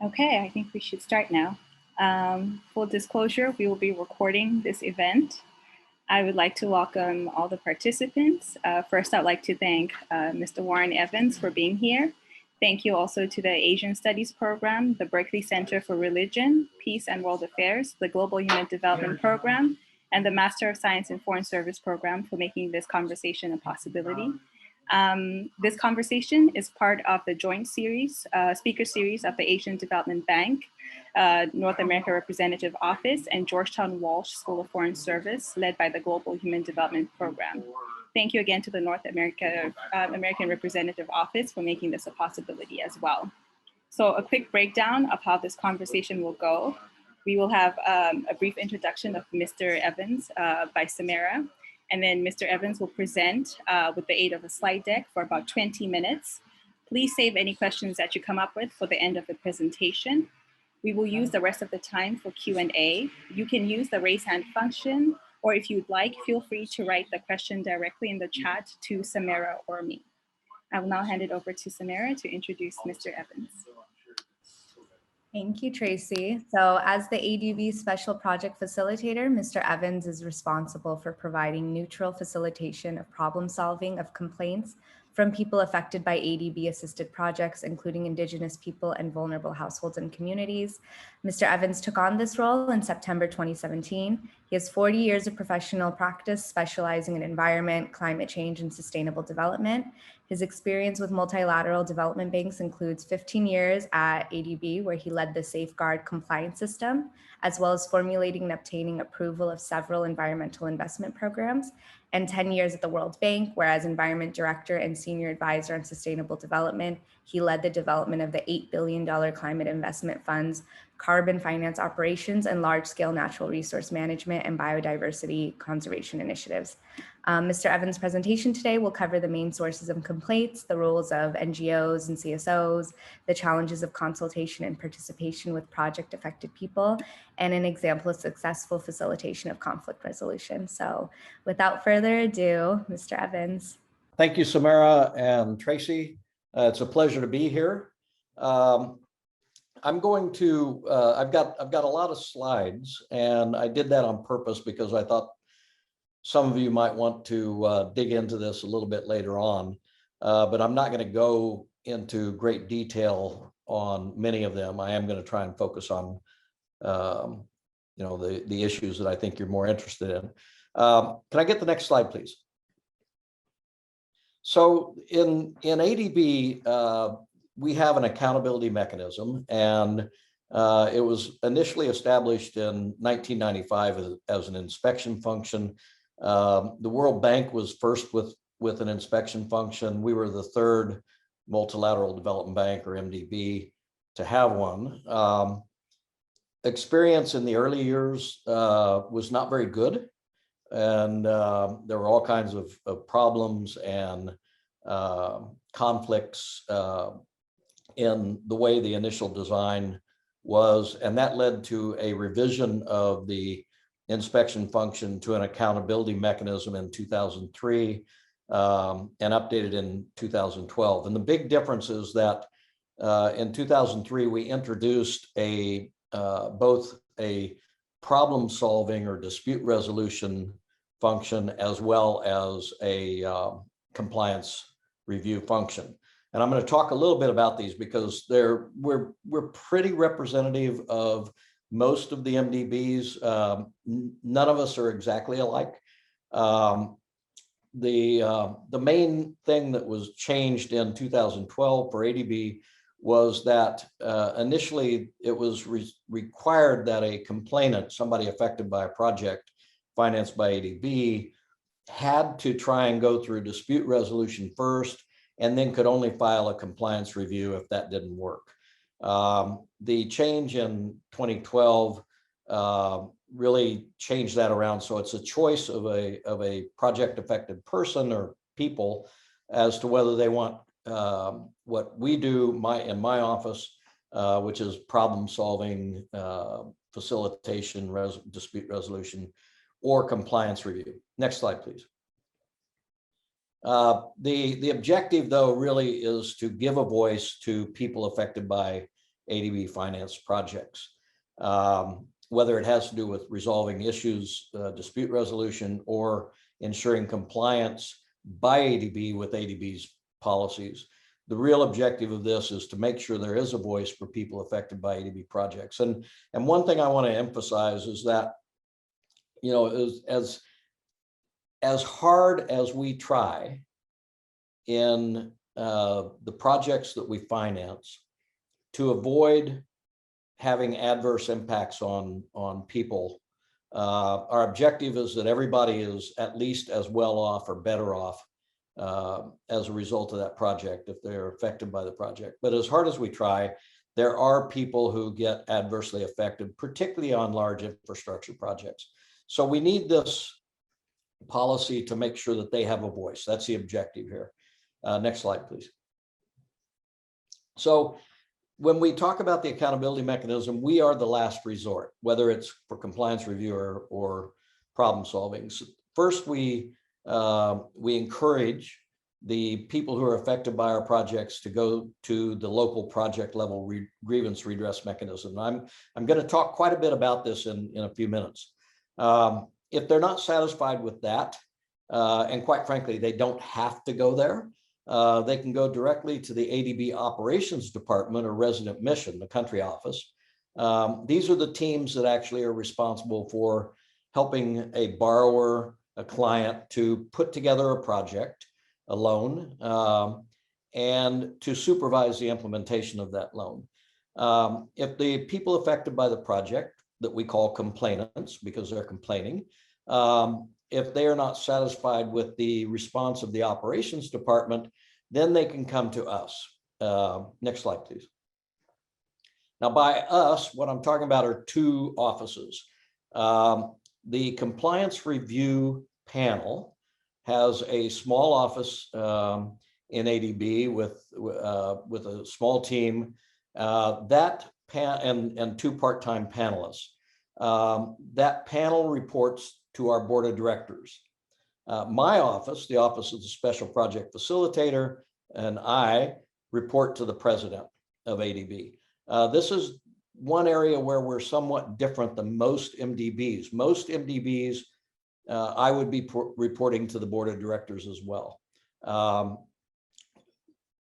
Okay, I think we should start now. Full disclosure, we will be recording this event. I would like to welcome all the participants. First, I'd like to thank Mr. Warren Evans for being here. Thank you also to the Asian Studies Program, the Berkeley Center for Religion, Peace and World Affairs, the Global Human Development Program, and the Master of Science in Foreign Service Program for making this conversation a possibility. This conversation is part of the joint series, speaker series of the Asian Development Bank, North America Representative Office, and Georgetown Walsh School of Foreign Service, led by the Global Human Development Program. Thank you again to the North American Representative Office for making this a possibility as well. So a quick breakdown of how this conversation will go. We will have a brief introduction of Mr. Evans by Samara, and then Mr. Evans will present with the aid of a slide deck for about 20 minutes. Please save any questions that you come up with for the end of the presentation. We will use the rest of the time for Q&A. You can use the raise hand function, or if you'd like, feel free to write the question directly in the chat to Samara or me. I will now hand it over to Samara to introduce Mr. Evans. Thank you, Tracy. So as the ADB Special Project Facilitator, Mr. Evans is responsible for providing neutral facilitation of problem solving of complaints from people affected by ADB-assisted projects, including Indigenous people and vulnerable households and communities. Mr. Evans took on this role in September 2017. He has 40 years of professional practice specializing in environment, climate change, and sustainable development. His experience with multilateral development banks includes 15 years at ADB, where he led the Safeguard compliance system, as well as formulating and obtaining approval of several environmental investment programs, and 10 years at the World Bank, where as Environment Director and Senior Advisor on Sustainable Development, he led the development of the $8 billion Climate Investment Fund's carbon finance operations and large-scale natural resource management and biodiversity conservation initiatives. Mr. Evans' presentation today will cover the main sources of complaints, the roles of NGOs and CSOs, the challenges of consultation and participation with project-affected people, and an example of successful facilitation of conflict resolution. So without further ado, Mr. Evans. Thank you, Samara and Tracy. It's a pleasure to be here. I'm going to, I've got a lot of slides, and I did that on purpose because I thought some of you might want to dig into this a little bit later on, but I'm not going to go into great detail on many of them. I am going to try and focus on, the issues that I think you're more interested in. Can I get the next slide, please? So in ADB, we have an accountability mechanism, and it was initially established in 1995 as an inspection function. The World Bank was first with an inspection function. We were the third multilateral development bank, or MDB, to have one. Experience in the early years was not very good, and there were all kinds of problems and conflicts in the way the initial design was, and that led to a revision of the inspection function to an accountability mechanism in 2003 and updated in 2012. And the big difference is that in 2003, we introduced both a problem solving or dispute resolution function as well as a compliance review function. And I'm going to talk a little bit about these because we're pretty representative of most of the MDBs. None of us are exactly alike. The main thing that was changed in 2012 for ADB was that initially it was required that a complainant, somebody affected by a project financed by ADB, had to try and go through dispute resolution first, and then could only file a compliance review if that didn't work. The change in 2012 really changed that around. So it's a choice of a project affected person or people as to whether they want what we do in my office, which is problem solving, facilitation, dispute resolution, or compliance review. Next slide, please. The objective, though, really is to give a voice to people affected by ADB finance projects. Whether it has to do with resolving issues, dispute resolution, or ensuring compliance by ADB with ADB's policies. The real objective of this is to make sure there is a voice for people affected by ADB projects. And one thing I want to emphasize is that, you know, as hard as we try in the projects that we finance to avoid having adverse impacts on people, our objective is that everybody is at least as well off or better off as a result of that project if they're affected by the project. But as hard as we try, there are people who get adversely affected, particularly on large infrastructure projects. So we need this policy to make sure that they have a voice. That's the objective here. Next slide, please. So when we talk about the accountability mechanism, we are the last resort, whether it's for compliance review or problem solving. So first, we encourage the people who are affected by our projects to go to the local project level grievance redress mechanism. I'm going to talk quite a bit about this in a few minutes. If they're not satisfied with that, and quite frankly, they don't have to go there, they can go directly to the ADB operations department or resident mission, the country office. These are the teams that actually are responsible for helping a borrower, a client, to put together a project, a loan, and to supervise the implementation of that loan. If the people affected by the project that we call complainants, because they're complaining, if they are not satisfied with the response of the operations department, then they can come to us. Next slide, please. Now, by us, what I'm talking about are two offices. The compliance review panel has a small office in ADB with a small team and two part-time panelists. That panel reports to our board of directors. My office, the Office of the Special Project Facilitator, and I report to the president of ADB. This is one area where we're somewhat different than most MDBs. Most MDBs, I would be reporting to the board of directors as well.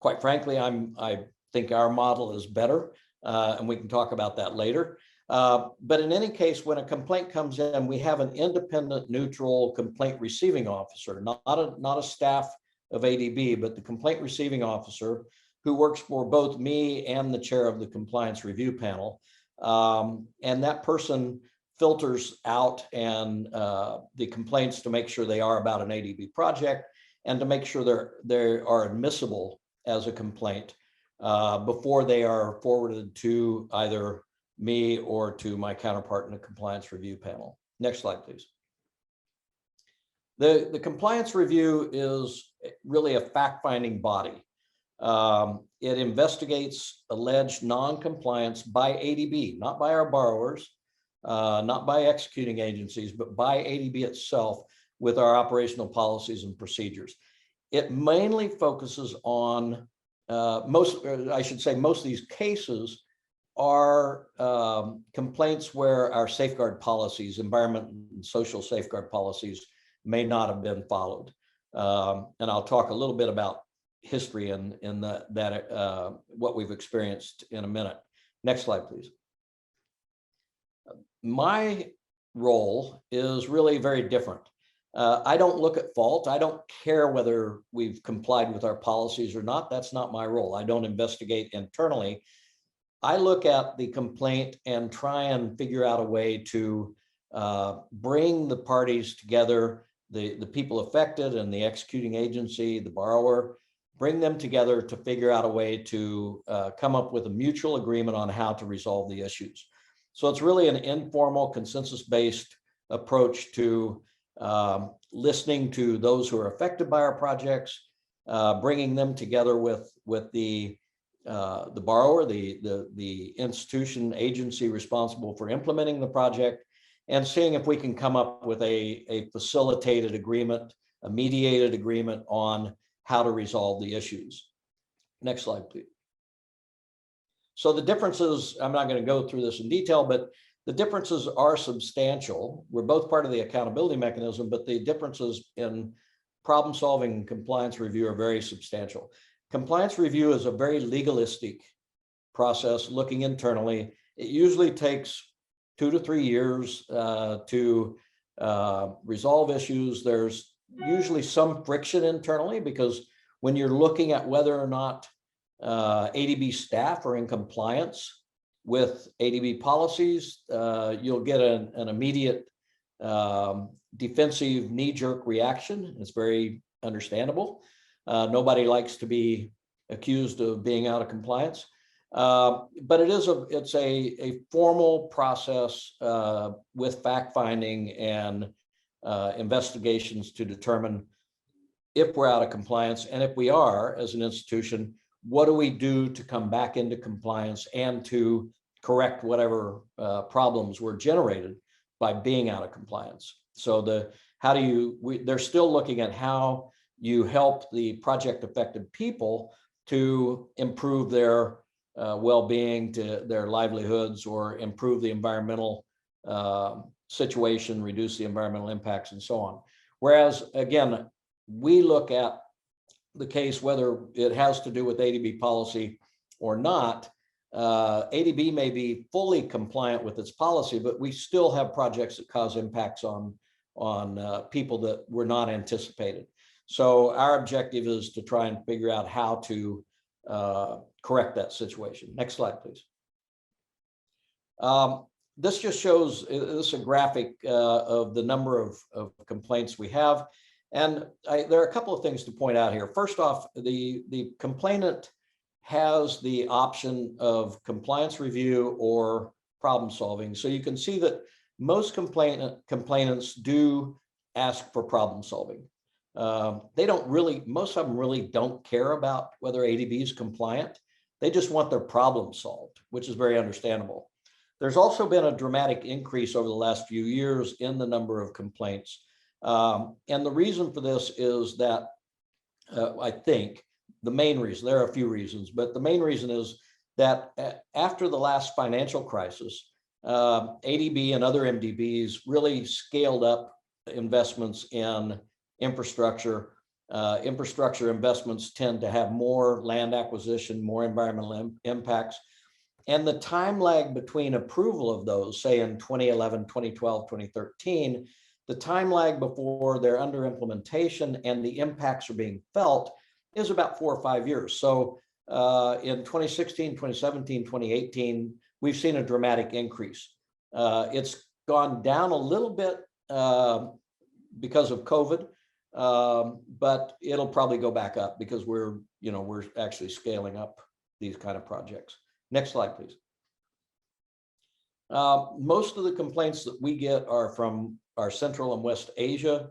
Quite frankly, I think our model is better, and we can talk about that later. But in any case, when a complaint comes in, we have an independent, neutral complaint receiving officer, not a staff of ADB, but the complaint receiving officer who works for both me and the chair of the compliance review panel. And that person filters out the complaints to make sure they are about an ADB project and to make sure they are admissible as a complaint before they are forwarded to either me or to my counterpart in the compliance review panel. Next slide, please. The compliance review is really a fact-finding body. It investigates alleged non-compliance by ADB, not by our borrowers, not by executing agencies, but by ADB itself with our operational policies and procedures. It mainly focuses on most of these cases are complaints where our safeguard policies, environment and social safeguard policies, may not have been followed. And I'll talk a little bit about history and what we've experienced in a minute. Next slide, please. My role is really very different. I don't look at fault. I don't care whether we've complied with our policies or not. That's not my role. I don't investigate internally. I look at the complaint and try and figure out a way to bring the parties together, the people affected and the executing agency, the borrower, bring them together to figure out a way to come up with a mutual agreement on how to resolve the issues. So it's really an informal, consensus-based approach to listening to those who are affected by our projects, bringing them together with the borrower, the institution agency responsible for implementing the project, and seeing if we can come up with a facilitated agreement, a mediated agreement on how to resolve the issues. Next slide, please. So the differences, I'm not going to go through this in detail, but the differences are substantial. We're both part of the accountability mechanism, but the differences in problem solving and compliance review are very substantial. Compliance review is a very legalistic process looking internally. It usually takes 2 to 3 years to resolve issues. There's usually some friction internally because when you're looking at whether or not ADB staff are in compliance with ADB policies, you'll get an immediate defensive knee-jerk reaction. It's very understandable. Nobody likes to be accused of being out of compliance. But it's a formal process with fact-finding and investigations to determine if we're out of compliance. And if we are, as an institution, what do we do to come back into compliance and to correct whatever problems were generated by being out of compliance? So they're still looking at how you help the project affected people to improve their well-being, to their livelihoods, or improve the environmental situation, reduce the environmental impacts, and so on. Whereas, again, we look at the case whether it has to do with ADB policy or not. ADB may be fully compliant with its policy, but we still have projects that cause impacts on people that were not anticipated. So our objective is to try and figure out how to correct that situation. Next slide, please. This just shows, this is a graphic of the number of complaints we have. And there are a couple of things to point out here. First off, the complainant has the option of compliance review or problem solving. So you can see that most complainants do ask for problem solving. They don't really, most of them really don't care about whether ADB is compliant. They just want their problem solved, which is very understandable. There's also been a dramatic increase over the last few years in the number of complaints. And the reason for this is that I think the main reason, there are a few reasons, but the main reason is that after the last financial crisis, ADB and other MDBs really scaled up investments in infrastructure. Infrastructure investments tend to have more land acquisition, more environmental impacts. And the time lag between approval of those, say in 2011, 2012, 2013, the time lag before they're under implementation and the impacts are being felt is about 4 or 5 years. So in 2016, 2017, 2018, we've seen a dramatic increase. It's gone down a little bit because of COVID, but it'll probably go back up because we're actually scaling up these kind of projects. Next slide, please. Most of the complaints that we get are from our Central and West Asia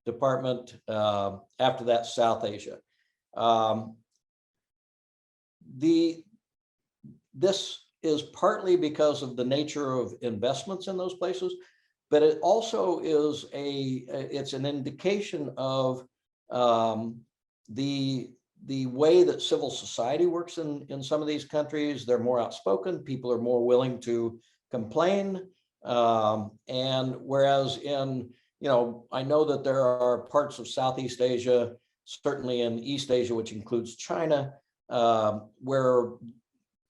department. After that, South Asia. This is partly because of the nature of investments in those places, but it also is it's an indication of the way that civil society works in some of these countries. They're more outspoken. People are more willing to complain. And whereas in, I know that there are parts of Southeast Asia, certainly in East Asia, which includes China, where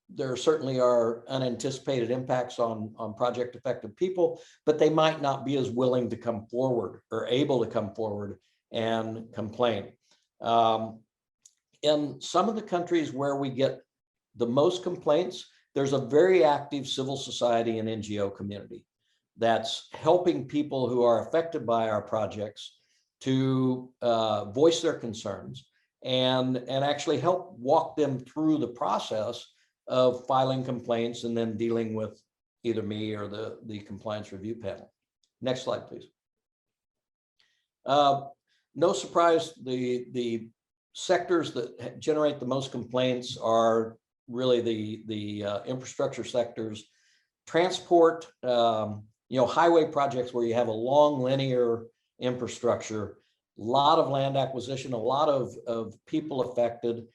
there certainly are unanticipated impacts on project affected people, but they might not be as willing to come forward or able to come forward and complain. In some of the countries where we get the most complaints, there's a very active civil society and NGO community that's helping people who are affected by our projects to voice their concerns and actually help walk them through the process of filing complaints and then dealing with either me or the compliance review panel. Next slide, please. No surprise, the sectors that generate the most complaints are really the infrastructure sectors, transport, highway projects where you have a long linear infrastructure, a lot of land acquisition, a lot of people affected,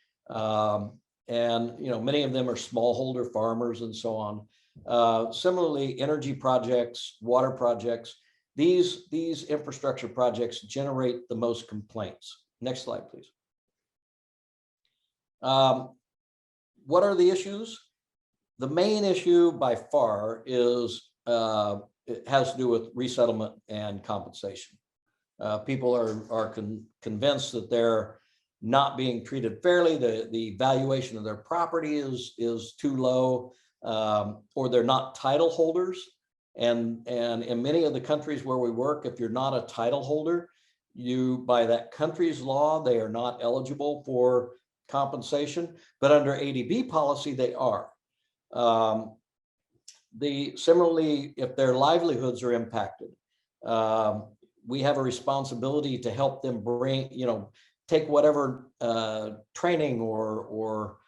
and many of them are smallholder farmers and so on. Similarly, energy projects, water projects, these infrastructure projects generate the most complaints. Next slide, please. What are the issues? The main issue by far is it has to do with resettlement and compensation. People are convinced that they're not being treated fairly. The valuation of their property is too low, or they're not title holders. And in many of the countries where we work, if you're not a title holder, by that country's law, they are not eligible for compensation. But under ADB policy, they are. Similarly, if their livelihoods are impacted, we have a responsibility to help them take whatever training or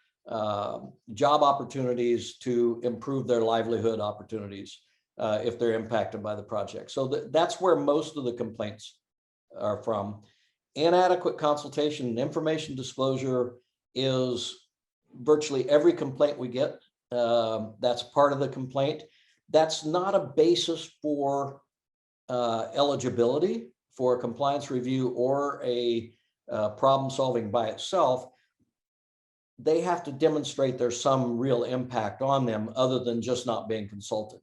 job opportunities to improve their livelihood opportunities if they're impacted by the project. So that's where most of the complaints are from. Inadequate consultation and information disclosure is virtually every complaint we get. That's part of the complaint. That's not a basis for eligibility for a compliance review or a problem solving by itself. They have to demonstrate there's some real impact on them other than just not being consulted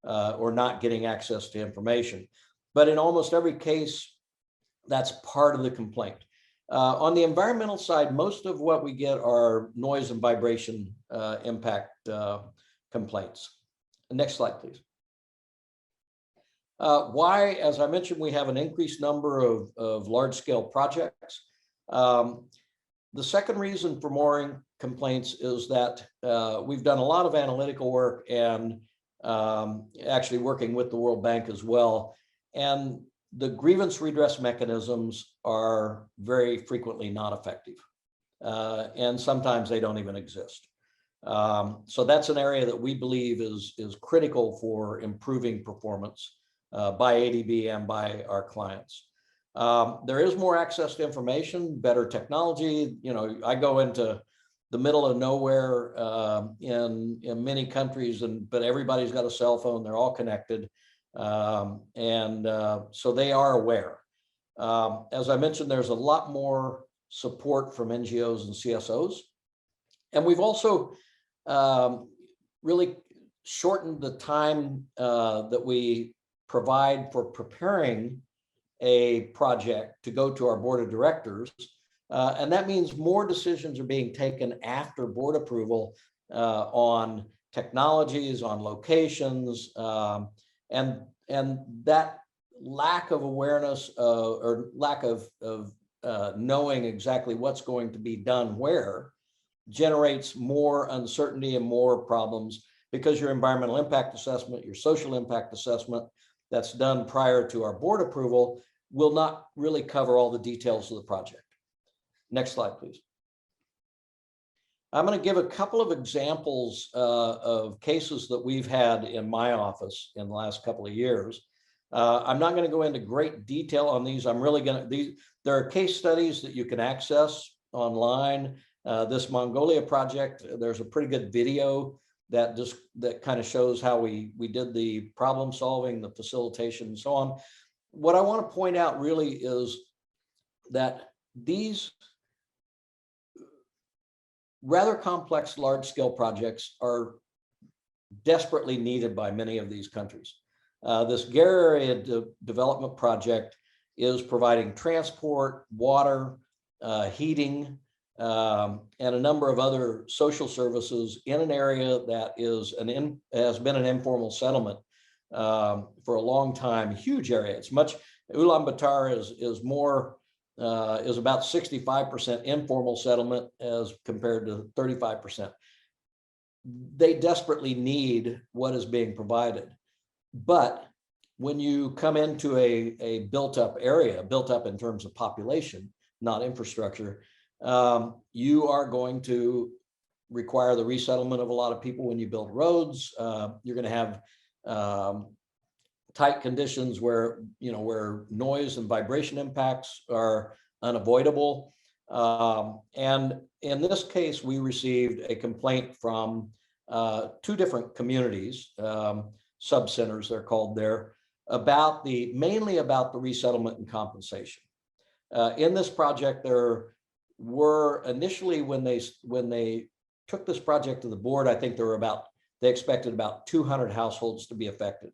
or not getting access to information. But in almost every case, that's part of the complaint. On the environmental side, most of what we get are noise and vibration impact complaints. Next slide, please. Why, as I mentioned, we have an increased number of large-scale projects. The second reason for more complaints is that we've done a lot of analytical work and actually working with the World Bank as well. And the grievance redress mechanisms are very frequently not effective. And sometimes they don't even exist. So that's an area that we believe is critical for improving performance by ADB and by our clients. There is more access to information, better technology. I go into the middle of nowhere in many countries, but everybody's got a cell phone. They're all connected. So they are aware. As I mentioned, there's a lot more support from NGOs and CSOs. And we've also really shortened the time that we provide for preparing a project to go to our board of directors. And that means more decisions are being taken after board approval on technologies, on locations, and that lack of awareness or lack of knowing exactly what's going to be done where generates more uncertainty and more problems, because your environmental impact assessment, your social impact assessment that's done prior to our board approval will not really cover all the details of the project. Next slide, please. I'm going to give a couple of examples of cases that we've had in my office in the last couple of years. I'm not going to go into great detail on these. There are case studies that you can access online. This Mongolia project, there's a pretty good video that kind of shows how we did the problem solving, the facilitation, and so on. What I want to point out really is that these rather complex large-scale projects are desperately needed by many of these countries. This Gare Area Development Project is providing transport, water, heating, and a number of other social services in an area that has been an informal settlement for a long time. Huge area. Ulaanbaatar is about 65% informal settlement as compared to 35%. They desperately need what is being provided. But when you come into a built up area, built up in terms of population, not infrastructure, you are going to require the resettlement of a lot of people when you build roads. You're going to have tight conditions where noise and vibration impacts are unavoidable. And in this case, we received a complaint from two different communities, sub-centers they're called there, about mainly about the resettlement and compensation. In this project, there were initially, when they took this project to the board, I think they expected about 200 households to be affected.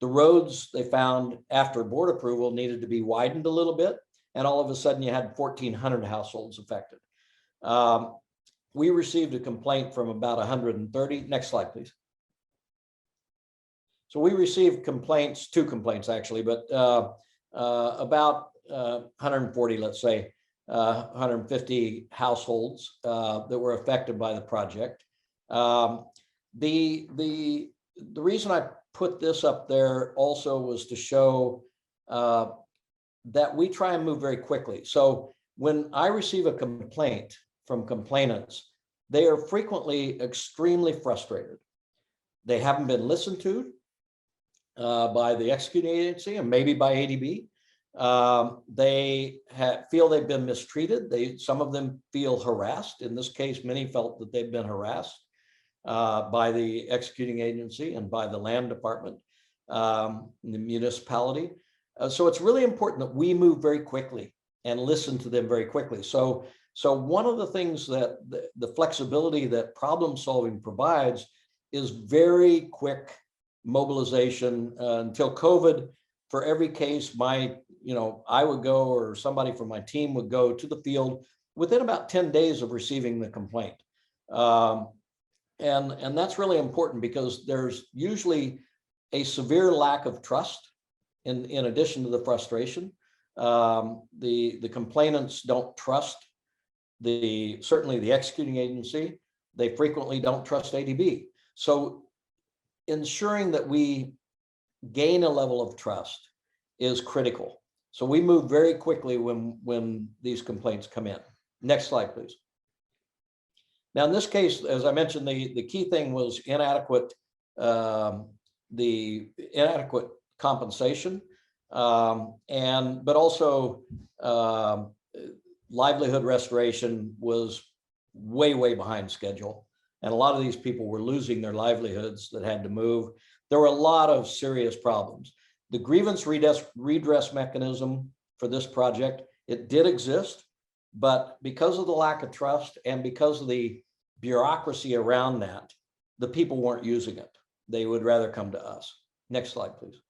The roads they found after board approval needed to be widened a little bit, and all of a sudden you had 1,400 households affected. We received a complaint from about 130. Next slide, please. So we received complaints, two complaints actually, but about 140, let's say, 150 households that were affected by the project. The reason I put this up there also was to show that we try and move very quickly. So when I receive a complaint from complainants, they are frequently extremely frustrated. They haven't been listened to by the executing agency and maybe by ADB. They feel they've been mistreated. Some of them feel harassed. In this case, many felt that they've been harassed by the executing agency and by the land department, the municipality. So it's really important that we move very quickly and listen to them very quickly. So one of the things that the flexibility that problem solving provides is very quick mobilization. Until COVID, for every case, I would go, or somebody from my team would go to the field within about 10 days of receiving the complaint. And that's really important because there's usually a severe lack of trust in addition to the frustration. The complainants don't trust certainly the executing agency. They frequently don't trust ADB. So ensuring that we gain a level of trust is critical. So we move very quickly when these complaints come in. Next slide, please. Now, in this case, as I mentioned, the key thing was inadequate compensation, but also livelihood restoration was way behind schedule. And a lot of these people were losing their livelihoods that had to move. There were a lot of serious problems. The grievance redress mechanism for this project, it did exist, but because of the lack of trust and because of the bureaucracy around that, the people weren't using it. They would rather come to us. Next slide, please.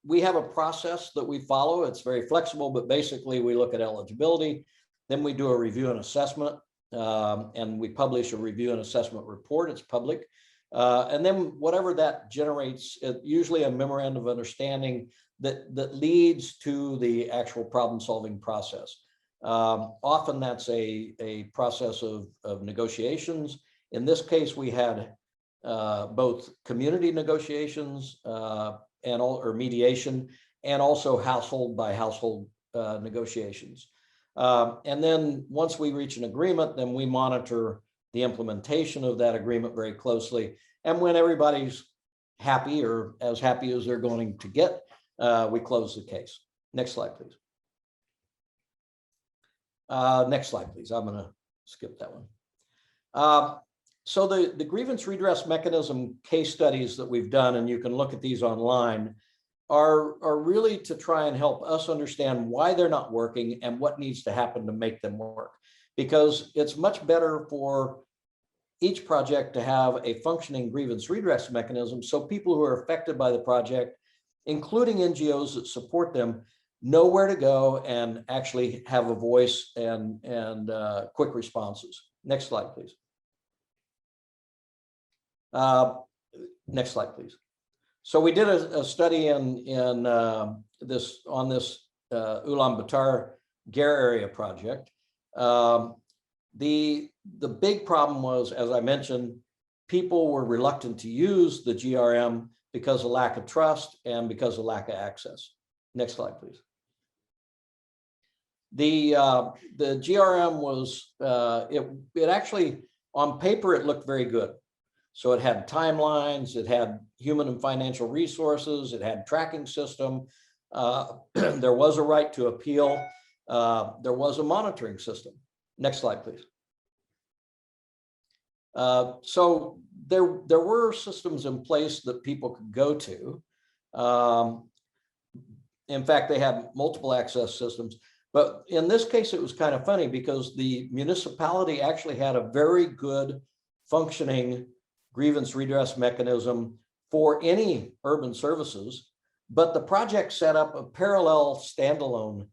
We have a process that we follow. It's very flexible, but basically we look at eligibility. Then we do a review and assessment, and we publish a review and assessment report. It's public. And then whatever that generates, usually a memorandum of understanding that leads to the actual problem-solving process. Often that's a process of negotiations. In this case, we had both community negotiations or mediation, and also household by household negotiations. And then once we reach an agreement, then we monitor the implementation of that agreement very closely. And when everybody's happy, or as happy as they're going to get, we close the case. Next slide, please. Next slide, please. I'm going to skip that one. So the grievance redress mechanism case studies that we've done, and you can look at these online, are really to try and help us understand why they're not working and what needs to happen to make them work. Because it's much better for each project to have a functioning grievance redress mechanism, so people who are affected by the project, including NGOs that support them, know where to go and actually have a voice and quick responses. Next slide, please. Next slide, please. So we did a study on this Ulaanbaatar Ger area project. The big problem was, as I mentioned, people were reluctant to use the GRM because of lack of trust and because of lack of access. Next slide, please. The GRM was, it actually, on paper, it looked very good. So it had timelines, it had human and financial resources, it had tracking system. There was a right to appeal. There was a monitoring system. Next slide, please. So there were systems in place that people could go to. In fact, they had multiple access systems. But in this case, it was kind of funny because the municipality actually had a very good functioning grievance redress mechanism for any urban services, but the project set up a parallel standalone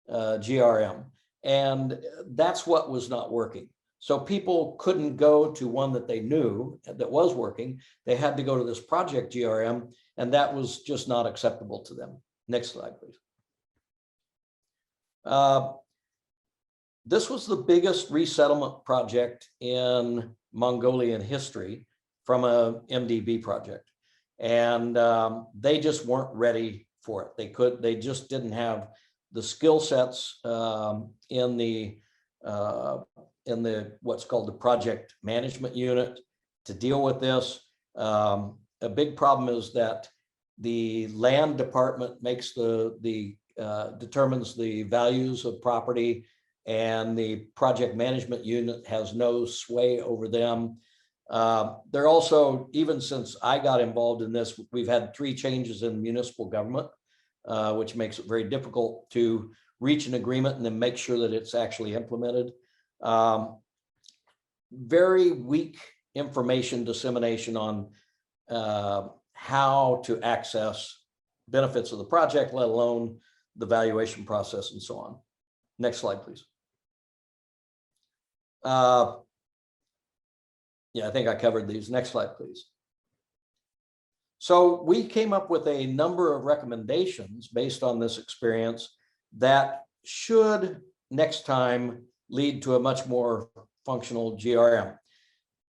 GRM, and that's what was not working. So people couldn't go to one that they knew that was working. They had to go to this project GRM, and that was just not acceptable to them. Next slide, please. This was the biggest resettlement project in Mongolian history from a MDB project. And they just weren't ready for it. They just didn't have the skill sets in the what's called the project management unit to deal with this. A big problem is that the land department makes determines the values of property, and the project management unit has no sway over them. They're also, even since I got involved in this, we've had 3 changes in municipal government, which makes it very difficult to reach an agreement and then make sure that it's actually implemented. Very weak information dissemination on how to access benefits of the project, let alone the valuation process and so on. Next slide, please. Yeah, I think I covered these. Next slide, please. So we came up with a number of recommendations based on this experience that should next time lead to a much more functional GRM.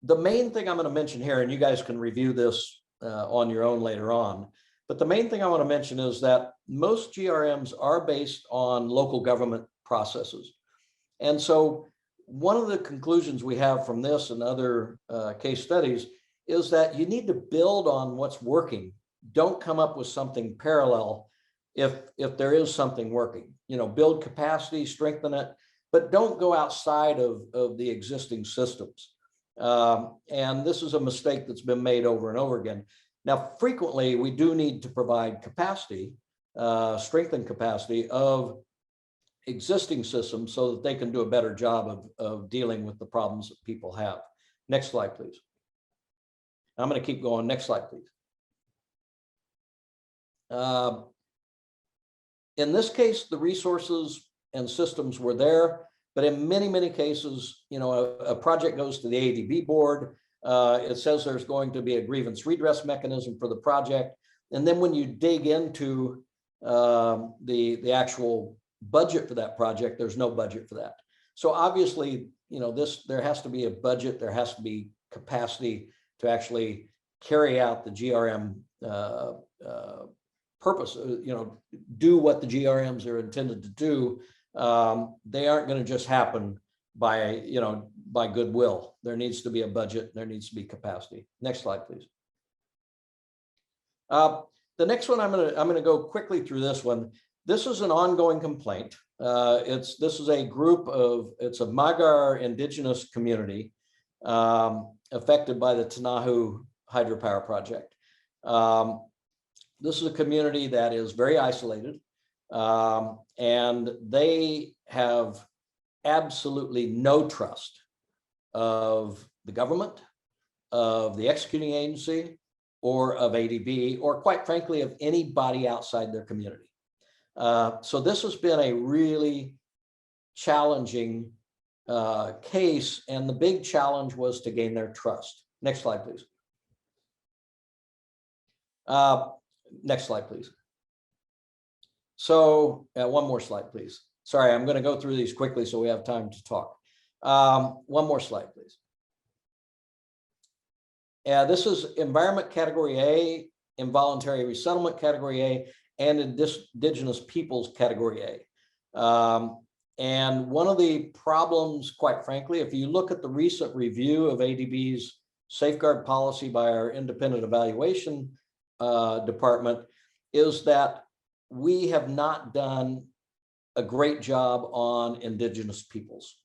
The main thing I'm going to mention here, and you guys can review this on your own later on, but the main thing I want to mention is that most GRMs are based on local government processes. And so one of the conclusions we have from this and other case studies is that you need to build on what's working. Don't come up with something parallel if there is something working. You know, build capacity, strengthen it, but don't go outside of the existing systems. And this is a mistake that's been made over and over again. Now, frequently, we do need to provide capacity, strengthen capacity of existing systems so that they can do a better job of dealing with the problems that people have. Next slide, please. I'm going to keep going. Next slide, please. In this case, the resources and systems were there, but in many, many cases, you know, a project goes to the ADB board. It says there's going to be a grievance redress mechanism for the project. And then when you dig into the actual budget for that project, there's no budget for that. So obviously, you know, there has to be a budget, there has to be capacity to actually carry out the GRM purpose, you know, do what the GRMs are intended to do. They aren't going to just happen by, you know, by goodwill. There needs to be a budget, there needs to be capacity. Next slide, please. The next one, I'm going to go quickly through this one. This is an ongoing complaint. This is a group of, it's a Magyar indigenous community affected by the Tanahu hydropower project. This is a community that is very isolated, and they have absolutely no trust of the government, of the executing agency, or of ADB, or quite frankly, of anybody outside their community. So this has been a really challenging case, and the big challenge was to gain their trust. Next slide, please. Next slide, please. So one more slide, please. Sorry, I'm going to go through these quickly so we have time to talk. One more slide, please. This is environment category A, involuntary resettlement category A, and indigenous peoples category A. And one of the problems, quite frankly, if you look at the recent review of ADB's safeguard policy by our independent evaluation department, is that we have not done a great job on indigenous peoples.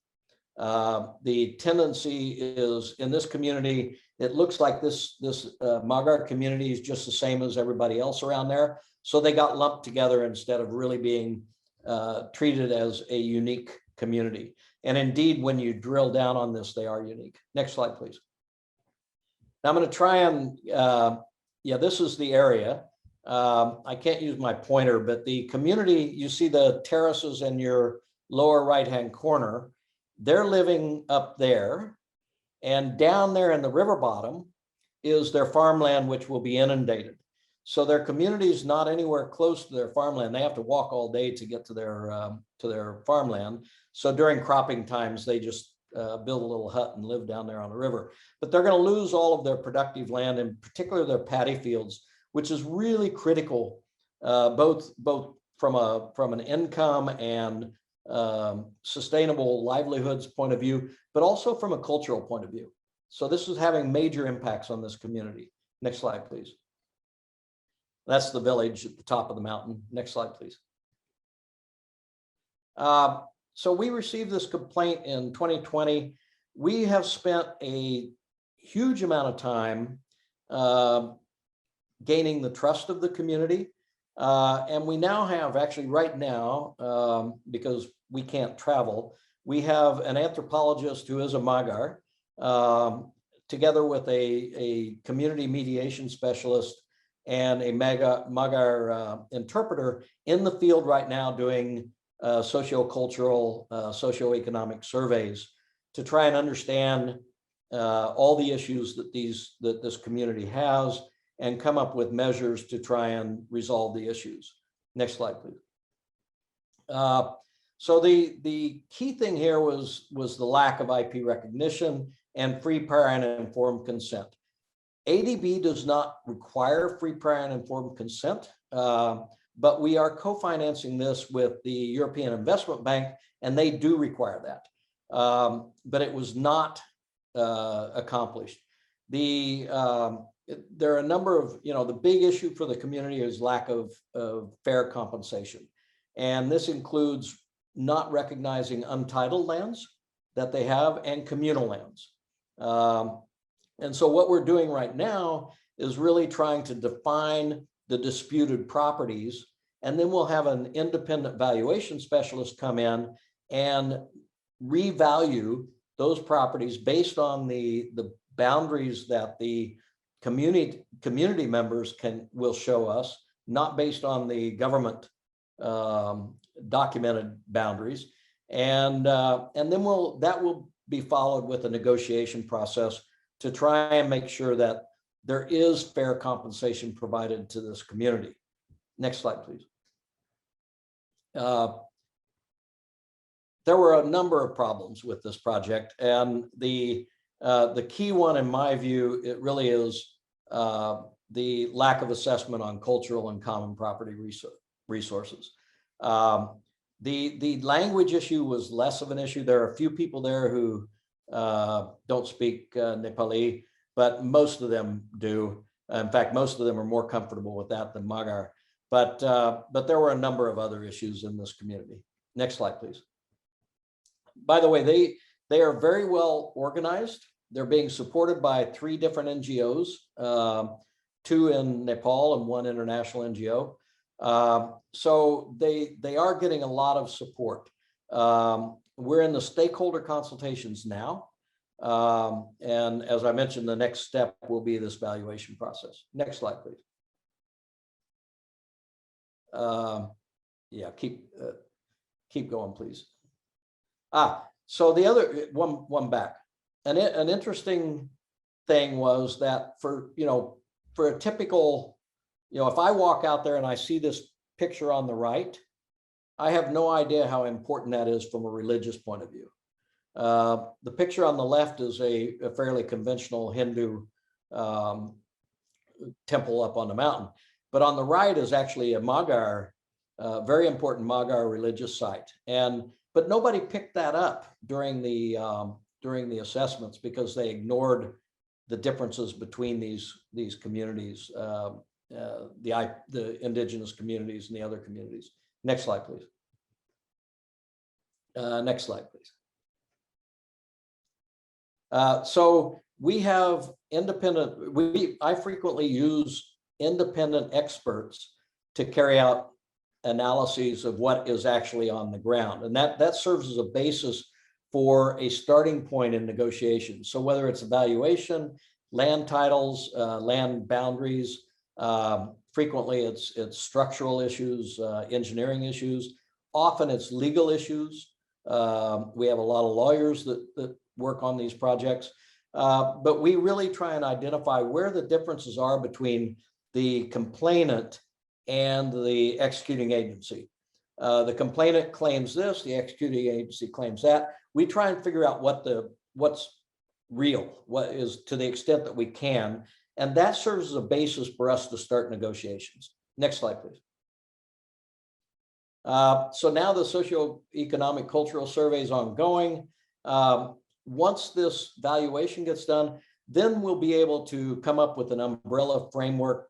The tendency is in this community, it looks like this Magar community is just the same as everybody else around there. So they got lumped together instead of really being treated as a unique community. And indeed, when you drill down on this, they are unique. Next slide, please. Now I'm going to try and, yeah, this is the area. I can't use my pointer, but the community, you see the terraces in your lower right-hand corner, they're living up there. And down there in the river bottom is their farmland, which will be inundated. So their community is not anywhere close to their farmland. They have to walk all day to get to their farmland. So during cropping times, they just build a little hut and live down there on the river. But they're going to lose all of their productive land, in particular their paddy fields, which is really critical, both from an income and sustainable livelihoods point of view, but also from a cultural point of view. So this is having major impacts on this community. Next slide, please. That's the village at the top of the mountain. Next slide, please. So we received this complaint in 2020. We have spent a huge amount of time gaining the trust of the community. And we now have, actually right now, because we can't travel, we have an anthropologist who is a Magar, together with a community mediation specialist and a Magar interpreter in the field right now doing sociocultural, socioeconomic surveys to try and understand all the issues that this community has and come up with measures to try and resolve the issues. Next slide, please. So the key thing here was the lack of IP recognition and free, prior, and informed consent. ADB does not require free, prior, and informed consent, but we are co-financing this with the European Investment Bank, and they do require that. But it was not accomplished. There are a number of, the big issue for the community is lack of fair compensation. And this includes not recognizing untitled lands that they have and communal lands. And so what we're doing right now is really trying to define the disputed properties, and then we'll have an independent valuation specialist come in and revalue those properties based on the boundaries that the community members will show us, not based on the government documented boundaries, and then that will be followed with a negotiation process to try and make sure that there is fair compensation provided to this community. Next slide, please. There were a number of problems with this project, and the key one, in my view, it really is the lack of assessment on cultural and common property resources. The language issue was less of an issue. There are a few people there who don't speak Nepali, but most of them do. In fact, most of them are more comfortable with that than Magar. But there were a number of other issues in this community. Next slide, please. By the way, they are very well organized. They're being supported by 3 different NGOs, 2 in Nepal and 1 international NGO. So they are getting a lot of support. We're in the stakeholder consultations now. And as I mentioned, the next step will be this valuation process. Next slide, please. Yeah, keep going, please. So the other one back. An interesting thing was that for a typical, if I walk out there and I see this picture on the right, I have no idea how important that is from a religious point of view. The picture on the left is a fairly conventional Hindu temple up on the mountain, but on the right is actually a Magar, very important Magar religious site. But nobody picked that up during the assessments because they ignored the differences between these communities, the indigenous communities and the other communities. Next slide, please. Next slide, please. So we have independent, I frequently use independent experts to carry out analyses of what is actually on the ground. And that serves as a basis for a starting point in negotiations. So whether it's evaluation, land titles, land boundaries, frequently it's structural issues, engineering issues. Often it's legal issues. We have a lot of lawyers that work on these projects, but we really try and identify where the differences are between the complainant and the executing agency. The complainant claims this, the executing agency claims that. We try and figure out what's real, what is to the extent that we can, and that serves as a basis for us to start negotiations. Next slide, please. So now the socioeconomic cultural survey is ongoing. Once this valuation gets done, then we'll be able to come up with an umbrella framework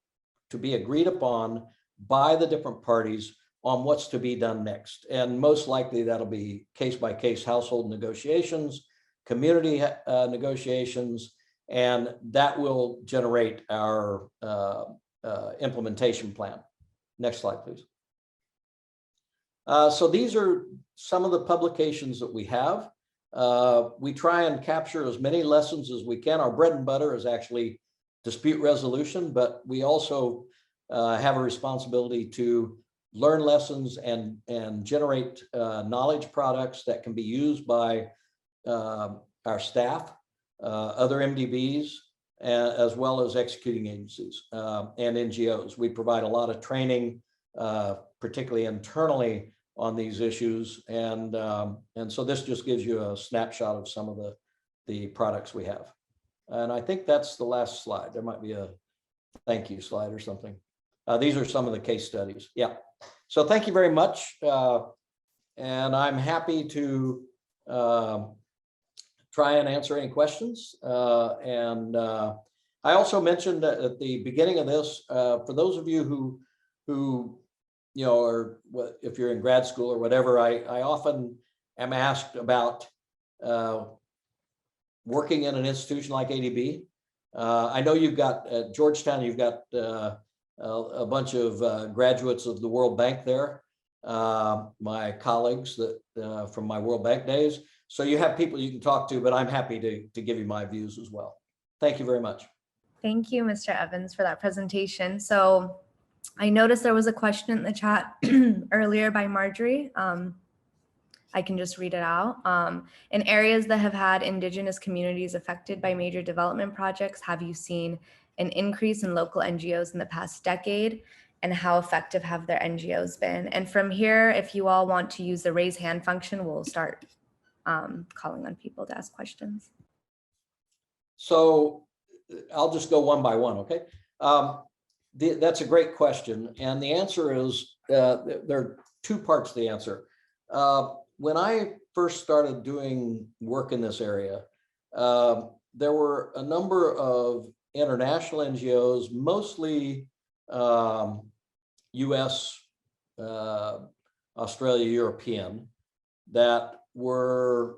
to be agreed upon by the different parties on what's to be done next. And most likely that'll be case-by-case household negotiations, community negotiations, and that will generate our implementation plan. Next slide, please. So these are some of the publications that we have. We try and capture as many lessons as we can. Our bread and butter is actually dispute resolution, but we also have a responsibility to learn lessons and generate knowledge products that can be used by our staff, other MDBs, as well as executing agencies and NGOs. We provide a lot of training, particularly internally, on these issues, and so this just gives you a snapshot of some of the products we have. And I think that's the last slide. There might be a thank you slide or something. These are some of the case studies. Yeah. So thank you very much, and I'm happy to try and answer any questions. And I also mentioned at the beginning of this, for those of you who you know, or if you're in grad school or whatever, I often am asked about working in an institution like ADB. I know you've got at Georgetown, you've got a bunch of graduates of the World Bank there, my colleagues that from my World Bank days. So you have people you can talk to, but I'm happy to give you my views as well. Thank you very much. Thank you, Mr. Evans, for that presentation. So I noticed there was a question in the chat earlier by Marjorie. I can just read it out. In areas that have had Indigenous communities affected by major development projects, have you seen an increase in local NGOs in the past decade? And how effective have their NGOs been? And from here, if you all want to use the raise hand function, we'll start calling on people to ask questions. So I'll just go one by one, okay? That's a great question. And the answer is, there are two parts to the answer. When I first started doing work in this area, there were a number of international NGOs, mostly US, Australia, European, that were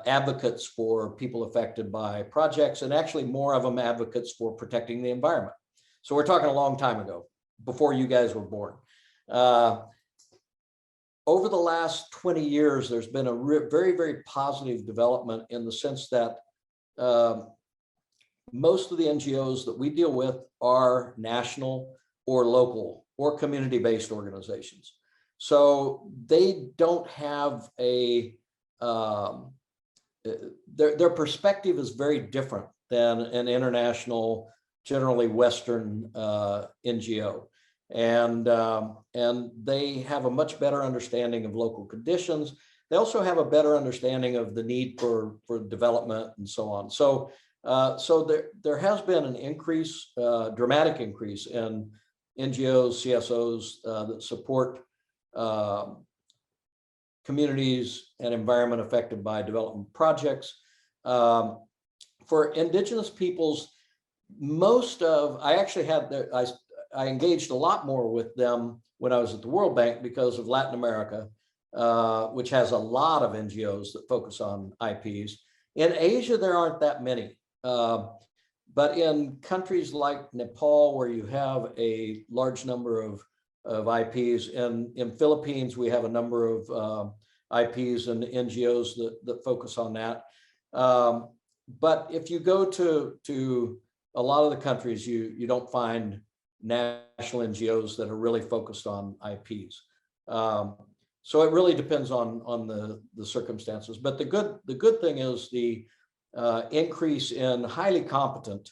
advocates for people affected by projects, and actually more of them advocates for protecting the environment. So we're talking a long time ago, before you guys were born. Over the last 20 years, there's been a very, very positive development in the sense that most of the NGOs that we deal with are national or local or community-based organizations. So they don't have a, their perspective is very different than an international, generally Western NGO. And they have a much better understanding of local conditions. They also have a better understanding of the need for development and so on. So there has been an increase, dramatic increase in NGOs, CSOs that support communities and environment affected by development projects. For Indigenous peoples, I actually had, I engaged a lot more with them when I was at the World Bank because of Latin America. which has a lot of NGOs that focus on IPs. In Asia, there aren't that many. But in countries like Nepal, where you have a large number of IPs, and in Philippines, we have a number of IPs and NGOs that focus on that. But if you go to a lot of the countries, you don't find national NGOs that are really focused on IPs. So it really depends on the circumstances. But the good thing is the increase in highly competent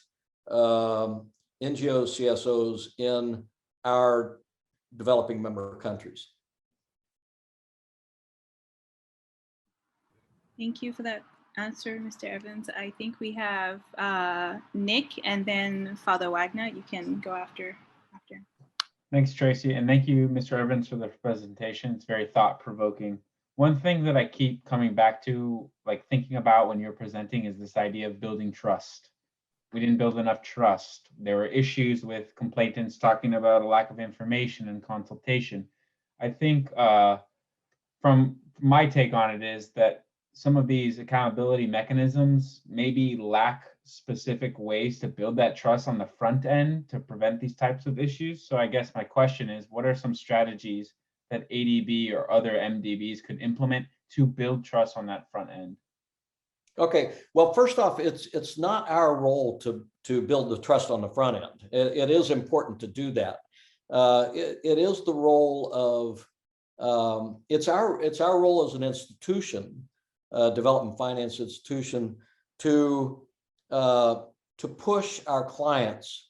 NGOs, CSOs in our developing member countries. Thank you for that answer, Mr. Evans. I think we have Nick and then Father Wagner. You can go after. Thanks, Tracy, and thank you, Mr. Evans, for the presentation. It's very thought-provoking. One thing that I keep coming back to, like thinking about when you're presenting, is this idea of building trust. We didn't build enough trust. There were issues with complainants talking about a lack of information and consultation. I think from my take on it is that some of these accountability mechanisms maybe lack specific ways to build that trust on the front end to prevent these types of issues. So I guess my question is, what are some strategies that ADB or other MDBs could implement to build trust on that front end? Okay, well, first off, it's not our role to build the trust on the front end. It is important to do that. It is the role of it's our role as an institution, development finance institution, to push our clients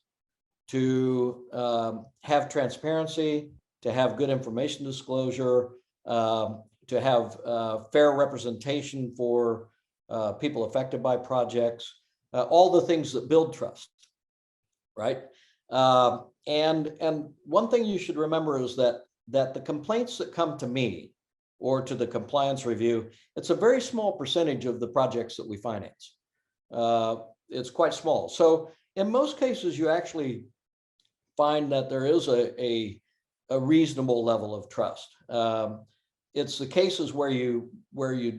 to have transparency, to have good information disclosure, to have fair representation for people affected by projects, all the things that build trust, right? And one thing you should remember is that the complaints that come to me or to the compliance review, it's a very small percentage of the projects that we finance. It's quite small. So in most cases, you actually find that there is a reasonable level of trust. It's the cases where you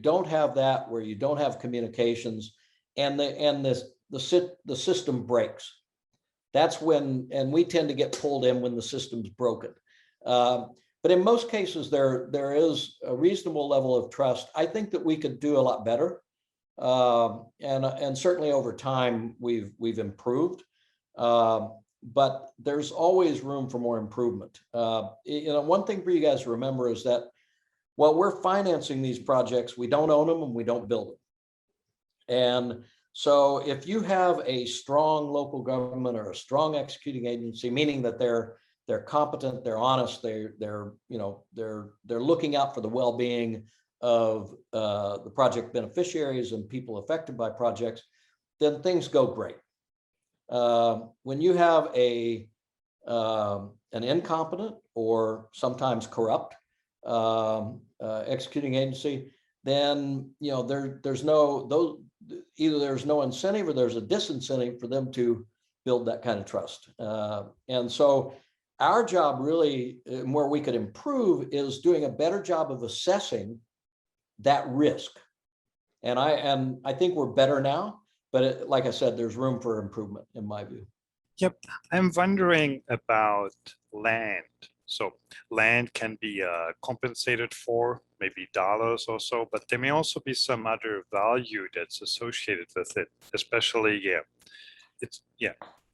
don't have that, where you don't have communications, and the system breaks. That's when, and we tend to get pulled in when the system's broken. But in most cases, there is a reasonable level of trust. I think that we could do a lot better, and certainly over time we've improved. But there's always room for more improvement. One thing for you guys to remember is that while we're financing these projects, we don't own them and we don't build them. And so if you have a strong local government or a strong executing agency, meaning that they're competent, they're honest, they're looking out for the well-being of the project beneficiaries and people affected by projects, then things go great. When you have an incompetent or sometimes corrupt executing agency, then there's no incentive or there's a disincentive for them to build that kind of trust. And so our job really, where we could improve, is doing a better job of assessing that risk. And I think we're better now, but like I said, there's room for improvement in my view. Yep, I'm wondering about land. So land can be compensated for, maybe dollars or so, but there may also be some other value that's associated with it, especially,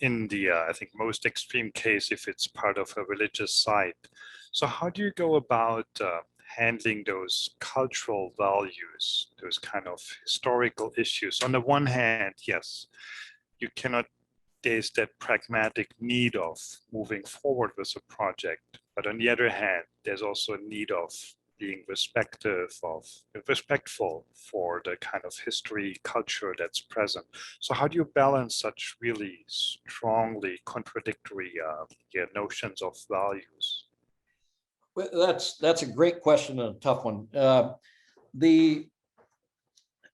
in the, I think, most extreme case, if it's part of a religious site. So how do you go about handling those cultural values, those kind of historical issues? On the one hand, yes, you cannot, there's that pragmatic need of moving forward with a project. But on the other hand, there's also a need of being respectful for the kind of history, culture that's present. So how do you balance such really strongly contradictory notions of values? Well, that's a great question and a tough one. The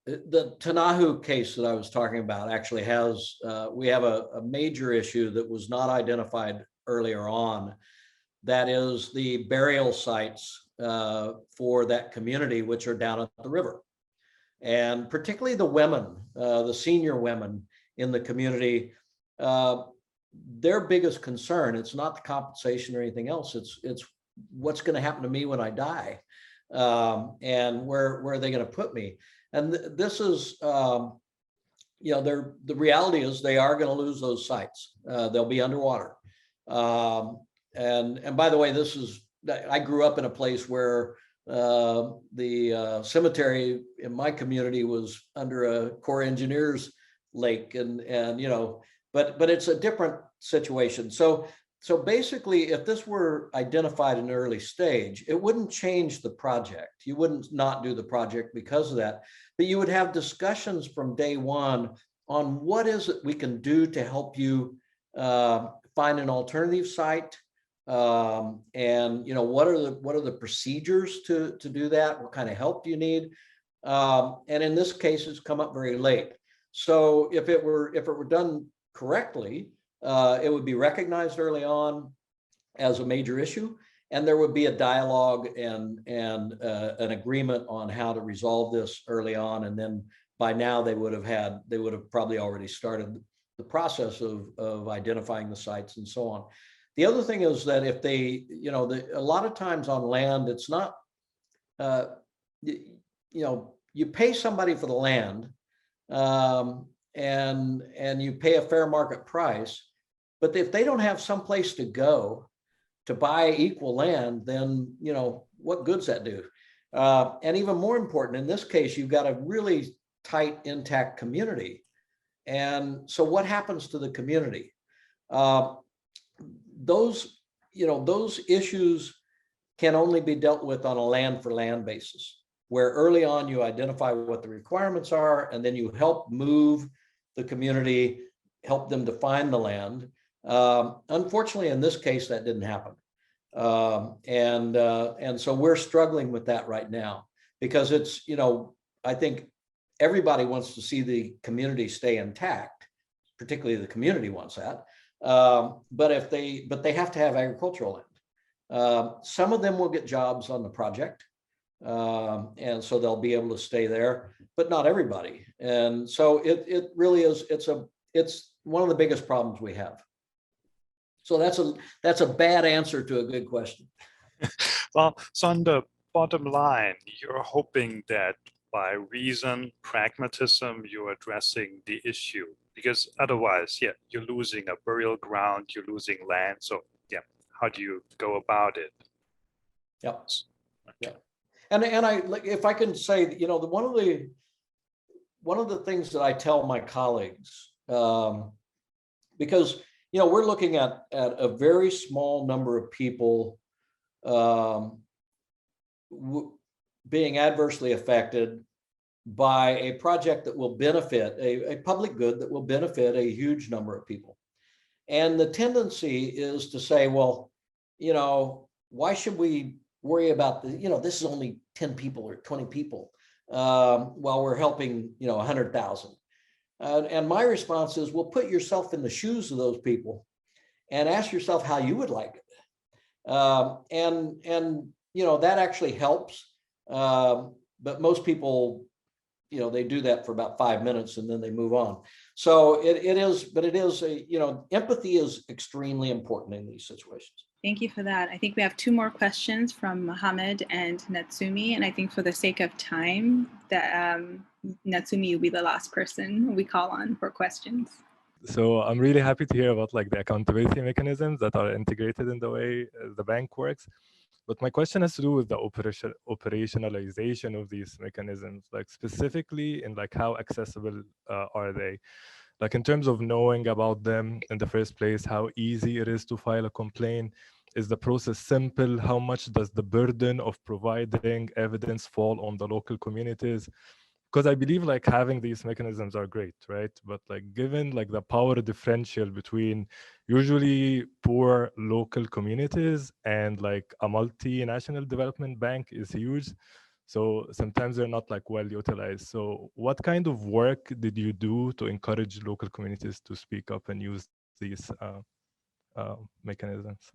Tanahu case that I was talking about actually has, we have a major issue that was not identified earlier on, that is the burial sites for that community, which are down at the river. And particularly the women, the senior women in the community, their biggest concern, it's not the compensation or anything else, it's what's going to happen to me when I die, and where are they going to put me? And this is, the reality is they are going to lose those sites. They'll be underwater. And by the way, I grew up in a place where the cemetery in my community was under a Corps of Engineers lake, and but it's a different situation. So basically, if this were identified in an early stage, it wouldn't change the project. You wouldn't not do the project because of that, but you would have discussions from day one on what is it we can do to help you find an alternative site, and what are the procedures to do that? What kind of help do you need? And in this case, it's come up very late. So if it were done correctly, it would be recognized early on as a major issue, and there would be a dialogue and an agreement on how to resolve this early on. And then by now they would have probably already started the process of identifying the sites and so on. The other thing is that if they, a lot of times on land, it's not, you pay somebody for the land, and you pay a fair market price, but if they don't have some place to go to buy equal land, then, what good's that do? And even more important, in this case, you've got a really tight, intact community. And so what happens to the community? Those issues can only be dealt with on a land for land basis, where early on you identify what the requirements are, and then you help move the community, help them define the land. Unfortunately, in this case, that didn't happen. And so we're struggling with that right now, because it's, I think everybody wants to see the community stay intact, particularly the community wants that. But they have to have agricultural land. Some of them will get jobs on the project, and so they'll be able to stay there, but not everybody. And so it really is, it's one of the biggest problems we have. So that's a bad answer to a good question. Well, so on the bottom line, you're hoping that by reason, pragmatism, you're addressing the issue, because otherwise, you're losing a burial ground, you're losing land. So how do you go about it? Yep. Okay. Yeah. And if I can say, one of the things that I tell my colleagues, because we're looking at a very small number of people being adversely affected by a project that will benefit a public good that will benefit a huge number of people. And the tendency is to say, well, why should we worry about this is only 10 people or 20 people while we're helping 100,000. And my response is, well, put yourself in the shoes of those people and ask yourself how you would like it. And that actually helps. But most people, they do that for about 5 minutes and then they move on. So empathy is extremely important in these situations. Thank you for that. I think we have two more questions from Mohammed and Natsumi. And I think for the sake of time, that Natsumi, you'll be the last person we call on for questions. So I'm really happy to hear about the accountability mechanisms that are integrated in the way the bank works. But my question has to do with the operationalization of these mechanisms, specifically in how accessible are they? In terms of knowing about them in the first place, how easy it is to file a complaint. Is the process simple? How much does the burden of providing evidence fall on the local communities? Because I believe having these mechanisms are great, right? But given the power differential between usually poor local communities and a multinational development bank is huge. So sometimes they're not well utilized. So what kind of work did you do to encourage local communities to speak up and use these mechanisms?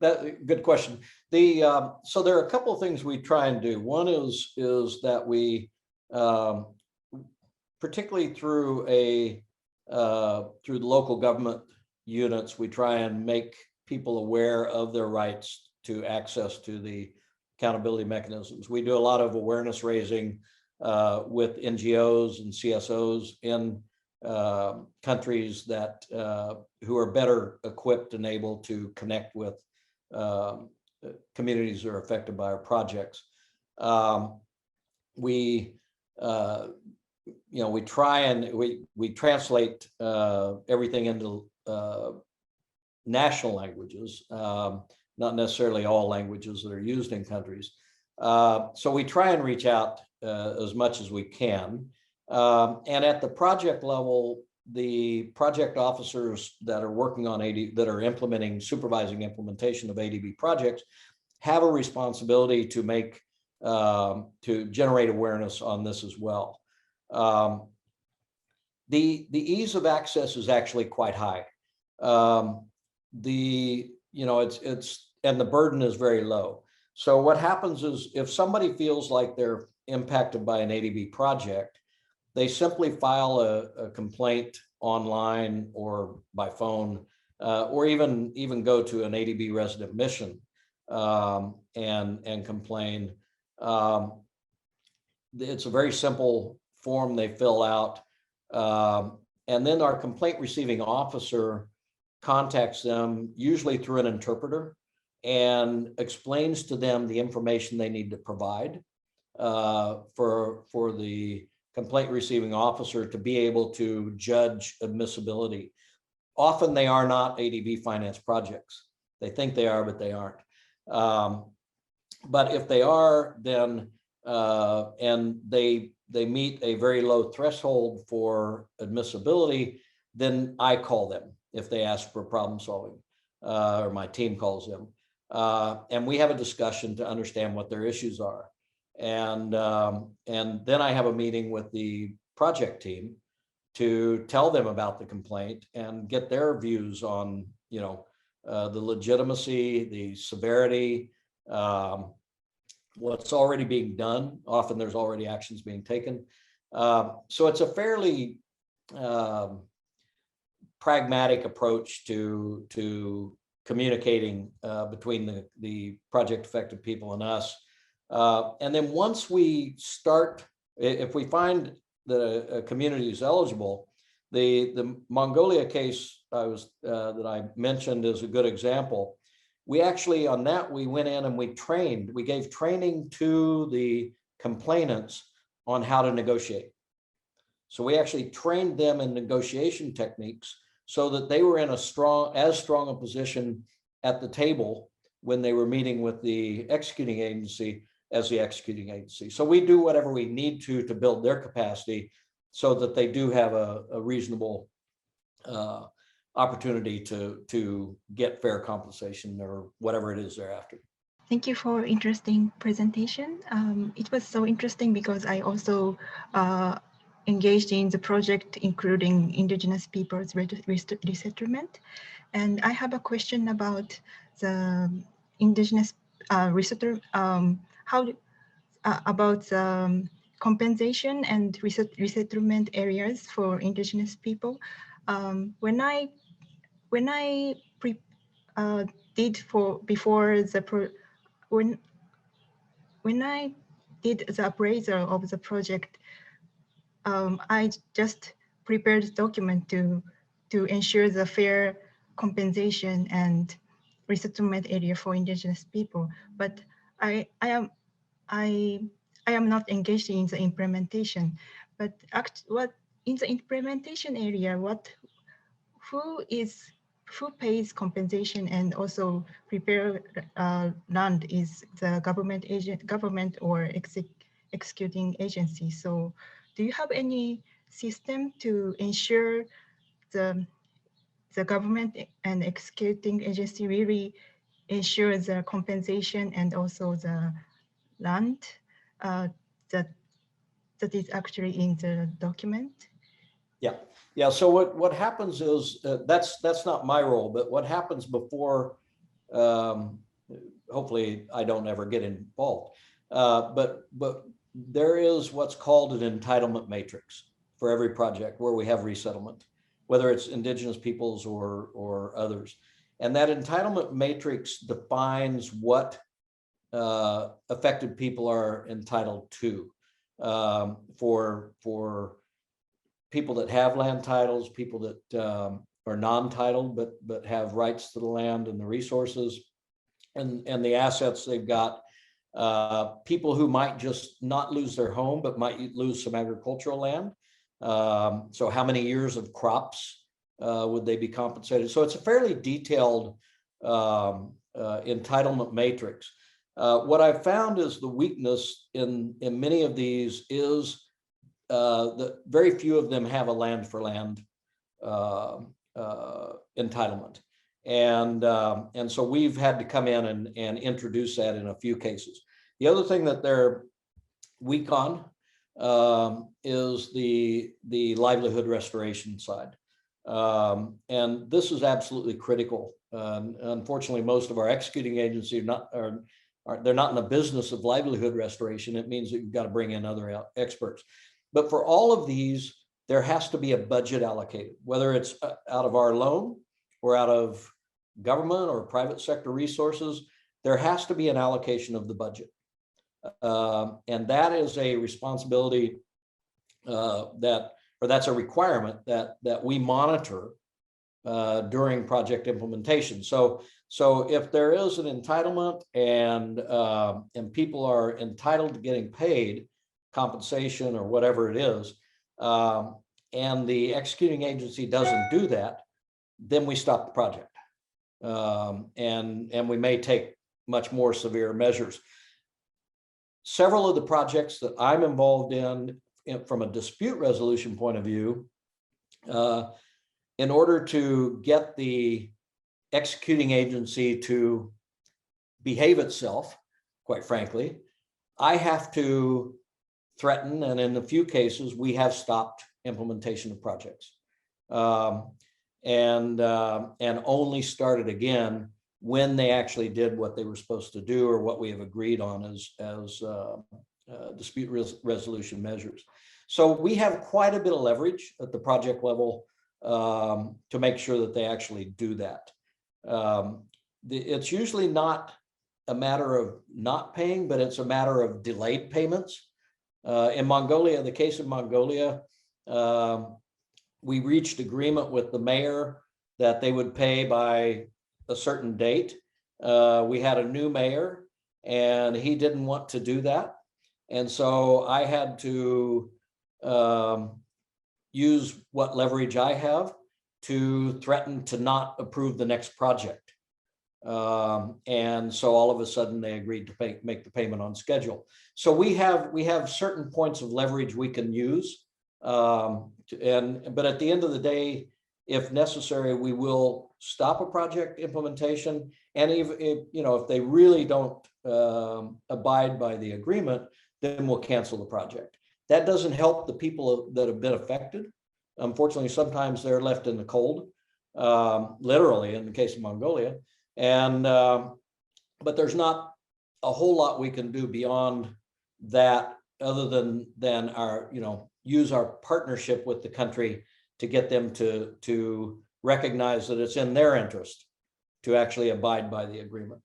Good question. So there are a couple of things we try and do. One is that we, particularly through the local government units, we try and make people aware of their rights to access to the accountability mechanisms. We do a lot of awareness raising with NGOs and CSOs in countries that who are better equipped and able to connect with communities that are affected by our projects. We try and we translate everything into national languages, not necessarily all languages that are used in countries. So we try and reach out as much as we can. And at the project level, the project officers that are working on that are supervising implementation of ADB projects have a responsibility to make, to generate awareness on this as well. The ease of access is actually quite high. And the burden is very low. So what happens is if somebody feels like they're impacted by an ADB project, they simply file a complaint online or by phone, or even go to an ADB resident mission and complain. It's a very simple form they fill out. And then our complaint receiving officer contacts them, usually through an interpreter, and explains to them the information they need to provide for the complaint receiving officer to be able to judge admissibility. Often they are not ADB finance projects. They think they are, but they aren't. But if they are, then and they meet a very low threshold for admissibility, then I call them if they ask for problem solving, or my team calls them. And we have a discussion to understand what their issues are. And then I have a meeting with the project team to tell them about the complaint and get their views on, the legitimacy, the severity, what's already being done. Often there's already actions being taken. So it's a fairly pragmatic approach to communicating between the project affected people and us. And then once we start, if we find that a community is eligible, the Mongolia case that I mentioned is a good example. We actually, on that, we went in and we gave training to the complainants on how to negotiate. So we actually trained them in negotiation techniques so that they were in as strong a position at the table when they were meeting with the executing agency as the executing agency. So we do whatever we need to build their capacity so that they do have a reasonable opportunity to get fair compensation or whatever it is they're after. Thank you for interesting presentation. It was so interesting because I also engaged in the project including indigenous peoples resettlement. And I have a question about the indigenous resettlement, about compensation and resettlement areas for indigenous people. When I did the appraisal of the project, I just prepared a document to ensure the fair compensation and resettlement area for indigenous people. But I am not engaged in the implementation. But what in the implementation area, who pays compensation and also prepare land is the government or executing agency. So do you have any system to ensure the government and executing agency really ensure the compensation and also the land that is actually in the document? Yeah. So what happens is that's not my role, but what happens before hopefully I don't ever get involved. But there is what's called an entitlement matrix for every project where we have resettlement, whether it's indigenous peoples or others. And that entitlement matrix defines what affected people are entitled to. For people that have land titles, people that are non-titled but have rights to the land and the resources and the assets they've got, people who might just not lose their home but might lose some agricultural land. So how many years of crops would they be compensated? So it's a fairly detailed entitlement matrix. What I've found is the weakness in many of these is that very few of them have a land for land entitlement. And so we've had to come in and introduce that in a few cases. The other thing that they're weak on is the livelihood restoration side. And this is absolutely critical. Unfortunately, most of our executing agencies they're not in the business of livelihood restoration. It means that you've got to bring in other experts. But for all of these, there has to be a budget allocated, whether it's out of our loan or out of government or private sector resources. There has to be an allocation of the budget. And that is a responsibility that's a requirement that we monitor during project implementation. So if there is an entitlement and people are entitled to getting paid compensation or whatever it is, and the executing agency doesn't do that, then we stop the project. And we may take much more severe measures. Several of the projects that I'm involved in from a dispute resolution point of view, in order to get the executing agency to behave itself, quite frankly, I have to threaten, and in a few cases, we have stopped implementation of projects and only started again when they actually did what they were supposed to do or what we have agreed on as dispute resolution measures. So we have quite a bit of leverage at the project level to make sure that they actually do that. It's usually not a matter of not paying, but it's a matter of delayed payments. In Mongolia, the case of Mongolia, we reached agreement with the mayor that they would pay by a certain date. We had a new mayor and he didn't want to do that. And so I had to use what leverage I have to threaten to not approve the next project. And so all of a sudden they agreed to make the payment on schedule. So we have certain points of leverage we can use. But at the end of the day, if necessary, we will stop a project implementation. And if they really don't abide by the agreement, then we'll cancel the project. That doesn't help the people that have been affected. Unfortunately, sometimes they're left in the cold, literally in the case of Mongolia. And but there's not a whole lot we can do beyond that, other than our use our partnership with the country to get them to recognize that it's in their interest to actually abide by the agreement.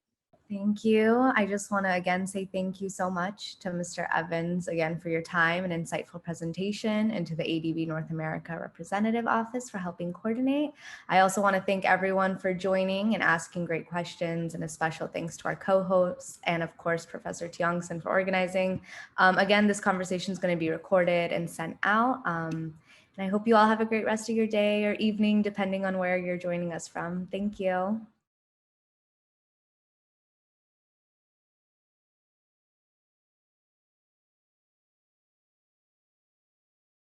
Thank you. I just want to again say thank you so much to Mr. Evans again for your time and insightful presentation, and to the ADB North America Representative Office for helping coordinate. I also want to thank everyone for joining and asking great questions, and a special thanks to our co-hosts and of course Professor Tiongson for organizing. Again, this conversation is going to be recorded and sent out. And I hope you all have a great rest of your day or evening, depending on where you're joining us from. Thank you.